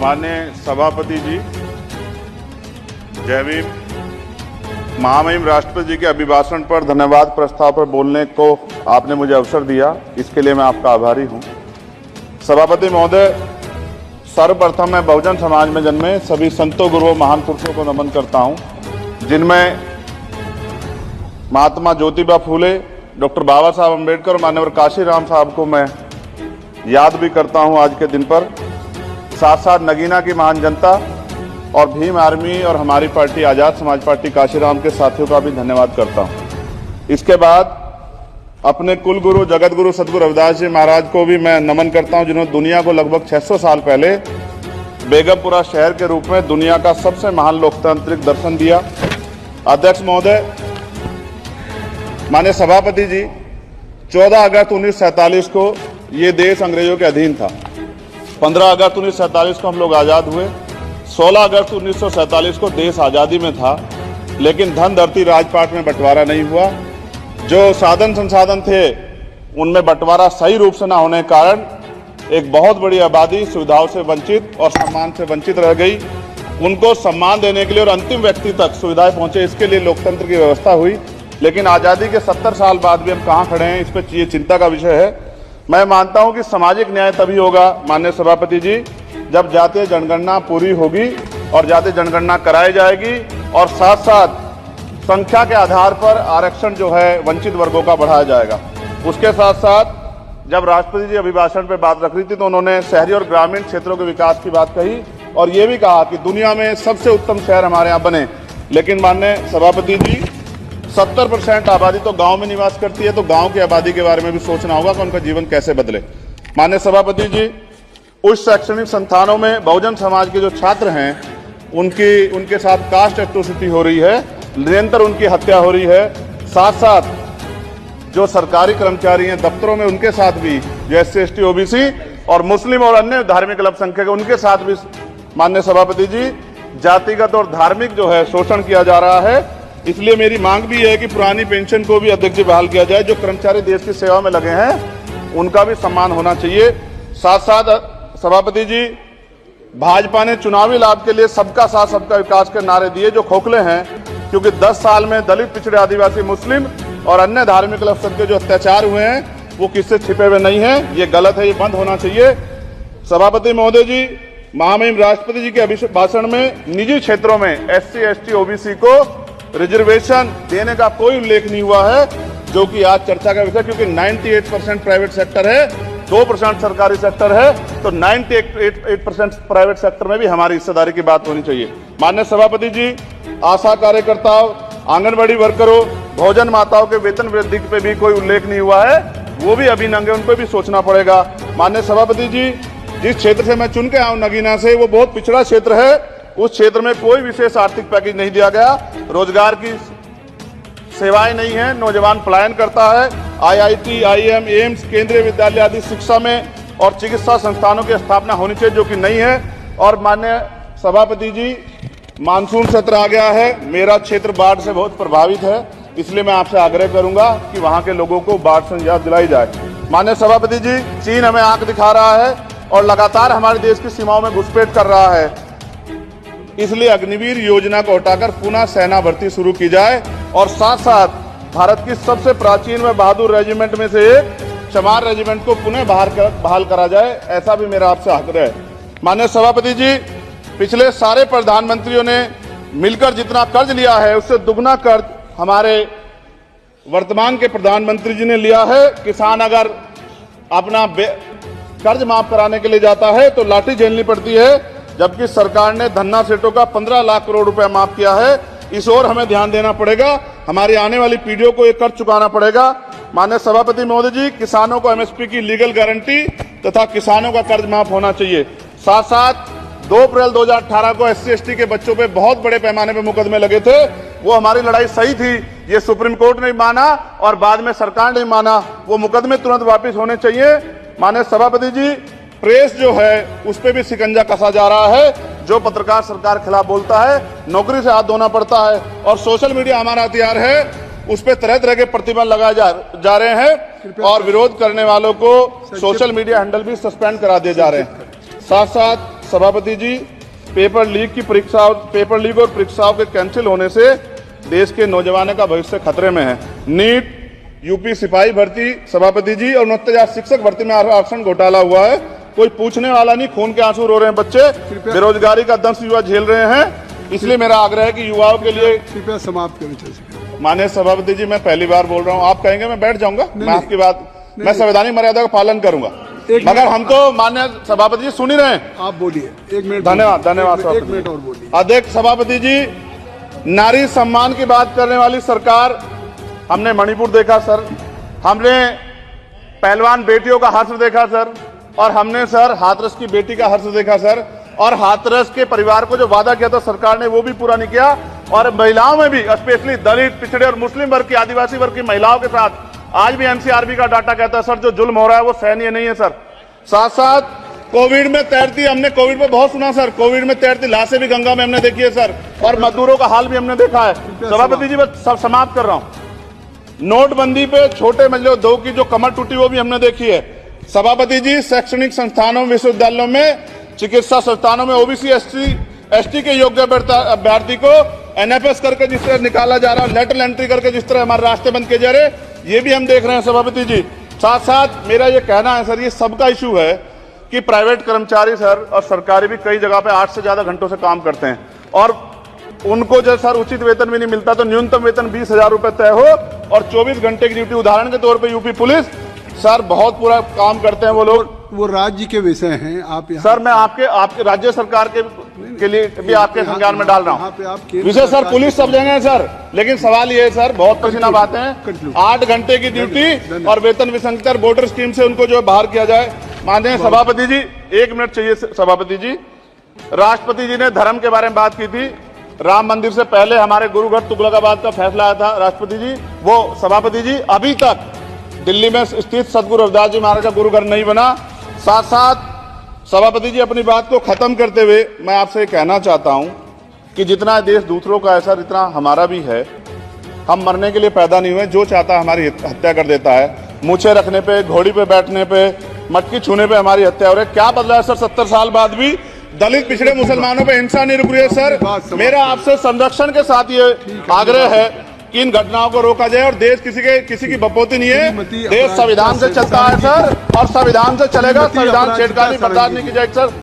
माननीय सभापति जी, जय भीम। महामहिम राष्ट्रपति जी के अभिभाषण पर धन्यवाद प्रस्ताव पर बोलने को आपने मुझे अवसर दिया, इसके लिए मैं आपका आभारी हूं। सभापति महोदय, सर्वप्रथम मैं बहुजन समाज में जन्मे सभी संतों, गुरुओं, महान पुरुषों को नमन करता हूं, जिनमें महात्मा ज्योतिबा फूले, डॉक्टर बाबा साहब अम्बेडकर और मान्यवर काशीराम साहब को मैं याद भी करता हूं आज के दिन पर। साथ साथ नगीना की महान जनता और भीम आर्मी और हमारी पार्टी आज़ाद समाज पार्टी काशीराम के साथियों का भी धन्यवाद करता हूं। इसके बाद अपने कुल गुरु जगत गुरु सदगुरु रविदास जी महाराज को भी मैं नमन करता हूं, जिन्होंने दुनिया को लगभग 600 साल पहले बेगमपुरा शहर के रूप में दुनिया का सबसे महान लोकतांत्रिक दर्शन दिया। अध्यक्ष महोदय, माननीय सभापति जी, 14 अगस्त 1947 को ये देश अंग्रेजों के अधीन था। 15 अगस्त 1947 को हम लोग आज़ाद हुए। 16 अगस्त 1947 को देश आज़ादी में था, लेकिन धन धरती राजपाट में बंटवारा नहीं हुआ। जो साधन संसाधन थे उनमें बंटवारा सही रूप से न होने के कारण एक बहुत बड़ी आबादी सुविधाओं से वंचित और सम्मान से वंचित रह गई। उनको सम्मान देने के लिए और अंतिम व्यक्ति तक सुविधाएं पहुंचे, इसके लिए लोकतंत्र की व्यवस्था हुई। लेकिन आज़ादी के 70 साल बाद भी हम कहाँ खड़े हैं, इस पर ये चिंता का विषय है। मैं मानता हूं कि सामाजिक न्याय तभी होगा माननीय सभापति जी, जब जातीय जनगणना पूरी होगी और जातीय जनगणना कराई जाएगी और साथ साथ संख्या के आधार पर आरक्षण जो है वंचित वर्गों का बढ़ाया जाएगा। उसके साथ साथ जब राष्ट्रपति जी अभिभाषण पर बात रख रही थी तो उन्होंने शहरी और ग्रामीण क्षेत्रों के विकास की बात कही और ये भी कहा कि दुनिया में सबसे उत्तम शहर हमारे यहाँ बने। लेकिन माननीय सभापति जी, 70% आबादी तो गांव में निवास करती है, तो गांव की आबादी के बारे में भी सोचना होगा कि उनका जीवन कैसे बदले। माननीय सभापति जी, उच्च शैक्षणिक संस्थानों में बहुजन समाज के जो छात्र हैं उनके साथ कास्ट एट्रोसिटी हो रही है, निरंतर उनकी हत्या हो रही है। साथ साथ जो सरकारी कर्मचारी हैं दफ्तरों में, उनके साथ भी जो SC ST OBC और मुस्लिम और अन्य धार्मिक अल्पसंख्यक उनके साथ भी माननीय सभापति जी जातिगत और धार्मिक जो है शोषण किया जा रहा है। इसलिए मेरी मांग भी है कि पुरानी पेंशन को भी अध्यक्ष जी बहाल किया जाए। जो कर्मचारी देश की सेवा में लगे हैं उनका भी सम्मान होना चाहिए। साथ साथ सभापति जी, भाजपा ने चुनावी लाभ के लिए सबका साथ सबका विकास के नारे दिए जो खोखले हैं, क्योंकि 10 साल में दलित, पिछड़े, आदिवासी, मुस्लिम और अन्य धार्मिक अल्पसंख्यक जो अत्याचार हुए हैं वो किससे छिपे हुए नहीं है। ये गलत है, ये बंद होना चाहिए। सभापति महोदय जी, महामहिम राष्ट्रपति जी के अभिभाषण में निजी क्षेत्रों में SC ST OBC को रिजर्वेशन देने का कोई उल्लेख नहीं हुआ है, जो कि आज चर्चा का विषय, क्योंकि 98% प्राइवेट सेक्टर है, 2% सरकारी सेक्टर है, तो 98% प्राइवेट सेक्टर में भी हमारी हिस्सेदारी की बात होनी चाहिए। माननीय सभापति जी, आशा कार्यकर्ताओं, आंगनबाड़ी वर्करों, भोजन माताओं के वेतन वृद्धि पे भी कोई उल्लेख नहीं हुआ है, वो भी अभी नंगे, उन पर भी सोचना पड़ेगा। माननीय सभापति जी, जिस क्षेत्र से मैं चुन के आऊँ नगीना से, वो बहुत पिछड़ा क्षेत्र है। उस क्षेत्र में कोई विशेष आर्थिक पैकेज नहीं दिया गया, रोजगार की सेवाएं नहीं है, नौजवान पलायन करता है। IIT, IIM, एम्स, केंद्रीय विद्यालय आदि शिक्षा में और चिकित्सा संस्थानों की स्थापना होनी चाहिए, जो कि नहीं है। और माननीय सभापति जी, मानसून सत्र आ गया है, मेरा क्षेत्र बाढ़ से बहुत प्रभावित है, इसलिए मैं आपसे आग्रह करूंगा कि वहां के लोगों को बाढ़ से निजात दिलाई जाए। माननीय सभापति जी, चीन हमें आंख दिखा रहा है और लगातार हमारे देश की सीमाओं में घुसपैठ कर रहा है, इसलिए अग्निवीर योजना को हटाकर पुनः सेना भर्ती शुरू की जाए और साथ साथ भारत की सबसे प्राचीन व बहादुर रेजिमेंट में से एक चमार रेजिमेंट को पुनः बहाल करा जाए, ऐसा भी मेरा आपसे आग्रह है। माननीय सभापति जी, पिछले सारे प्रधानमंत्रियों ने मिलकर जितना कर्ज लिया है उससे दुगना कर्ज हमारे वर्तमान के प्रधानमंत्री जी ने लिया है। किसान अगर अपना कर्ज माफ कराने के लिए जाता है तो लाठी झेलनी पड़ती है, जबकि सरकार ने धन्ना सेठों का 15 लाख करोड़ रुपया माफ किया है। इस ओर हमें ध्यान देना पड़ेगा, हमारी आने वाली पीढ़ियों को ये कर्ज चुकाना पड़ेगा। माननीय सभापति महोदय जी, किसानों को MSP की लीगल गारंटी तथा किसानों का कर्ज माफ होना चाहिए। साथ साथ 2 अप्रैल 2018 को SC ST के बच्चों पे बहुत बड़े पैमाने पे मुकदमे लगे थे, वो हमारी लड़ाई सही थी, ये सुप्रीम कोर्ट ने माना और बाद में सरकार ने माना, वो मुकदमे तुरंत वापिस होने चाहिए। माननीय सभापति जी, प्रेस जो है उस पर भी शिकंजा कसा जा रहा है। जो पत्रकार सरकार के खिलाफ बोलता है नौकरी से हाथ धोना पड़ता है, और सोशल मीडिया हमारा हथियार है, उस पर तरह तरह के प्रतिबंध लगाए जा रहे हैं और विरोध करने वालों को सोशल मीडिया हैंडल भी सस्पेंड करा दिए जा रहे हैं। साथ साथ सभापति जी, पेपर लीक और परीक्षाओं के कैंसिल होने से देश के नौजवानों का भविष्य खतरे में है। नीट, यूपी सिपाही भर्ती सभापति जी और 69,000 शिक्षक भर्ती में आरक्षण घोटाला हुआ है, कोई पूछने वाला नहीं, खून के आंसू रो रहे हैं बच्चे, बेरोजगारी का दंश युवा झेल रहे हैं। इसलिए मेरा आग्रह है कि युवाओं के लिए कृपया समाप्त करें। माननीय सभापति जी, मैं पहली बार बोल रहा हूँ, आप कहेंगे मैं बैठ जाऊंगा, मैं आपकी बात, मैं संवैधानिक मर्यादा का पालन करूंगा, मगर हम तो माननीय सभापति जी सुन ही रहे हैं। आप बोलिए, 1 मिनट। धन्यवाद। एक मिनट और बोलिए। अध्यक्ष सभापति जी, नारी सम्मान की बात करने वाली सरकार, हमने मणिपुर देखा सर, हमने पहलवान बेटियों का हर्ष देखा सर, और हमने सर हाथरस की बेटी का हर्ष देखा सर, और हाथरस के परिवार को जो वादा किया था सरकार ने वो भी पूरा नहीं किया। और महिलाओं में भी, स्पेशली दलित, पिछड़े और मुस्लिम वर्ग की, आदिवासी वर्ग की महिलाओं के साथ आज भी एनसीआरबी का डाटा कहता है सर, जो जुल्म हो रहा है वो सहनीय नहीं है सर। साथ साथ कोविड में तैरती, हमने कोविड में बहुत सुना सर, कोविड में तैरती लाशें भी गंगा में हमने देखी है सर, और मजदूरों का हाल भी हमने देखा है। सभापति जी, मैं समाप्त कर रहा हूं। नोटबंदी पे छोटे मजले उद्योग की जो कमर टूटी वो भी हमने देखी है। सभापति जी, शैक्षणिक संस्थानों, विश्वविद्यालयों में, चिकित्सा संस्थानों में ओबीसी एसटी के योग्य अभ्यर्थी को एनएफएस करके जिस तरह निकाला जा रहा है, लेटरल एंट्री करके जिस तरह हमारे रास्ते बंद किए जा रहे, ये भी हम देख रहे हैं सभापति जी। साथ साथ मेरा ये कहना है सर, ये सबका इशू है कि प्राइवेट कर्मचारी सर और सरकारी भी कई जगह पे 8 से ज्यादा घंटों से काम करते हैं, और उनको जो सर उचित वेतन भी नहीं मिलता, तो न्यूनतम वेतन 20,000 रुपए तय हो और 24 घंटे की ड्यूटी। उदाहरण के तौर पे यूपी पुलिस सर बहुत पूरा काम करते हैं वो लोग, वो राज्य के विषय हैं। आप सर मैं आपके राज्य सरकार के लिए भी आपके संज्ञान में डाल रहा हूँ विषय सर, पुलिस सब जगह है सर, लेकिन सवाल ये है सर, बहुत पसीना बातें हैं, 8 घंटे की ड्यूटी और वेतन विसंगति, वोटर स्कीम से उनको जो बाहर किया जाए। माननीय सभापति जी, 1 मिनट चाहिए सभापति जी। राष्ट्रपति जी ने धर्म के बारे में बात की थी, राम मंदिर से पहले हमारे गुरुघर तुगलकाबाद का फैसला आया था राष्ट्रपति जी, वो सभापति जी अभी तक दिल्ली में स्थित सदगुरु रविदास जी महाराज का गुरुघर नहीं बना। साथ साथ सभापति जी, अपनी बात को खत्म करते हुए मैं आपसे कहना चाहता हूं कि जितना देश दूसरों का है सर, इतना हमारा भी है। हम मरने के लिए पैदा नहीं हुए, जो चाहता है हमारी हत्या कर देता है। मूछें रखने पे, घोड़ी पे बैठने पे, मटकी छूने पे हमारी हत्या हो रही है। क्या बदला है सर? 70 साल बाद भी दलित, पिछड़े, मुसलमानों पे हिंसा नहीं रुक रही है सर। मेरा आपसे संरक्षण के साथ ये आग्रह है कि इन घटनाओं को रोका जाए, और देश किसी की बपोती नहीं है, देश संविधान से चलता है सर, और संविधान से चलेगा। संविधान छेड़खानी बर्दाश्त नहीं की जाएगी सर।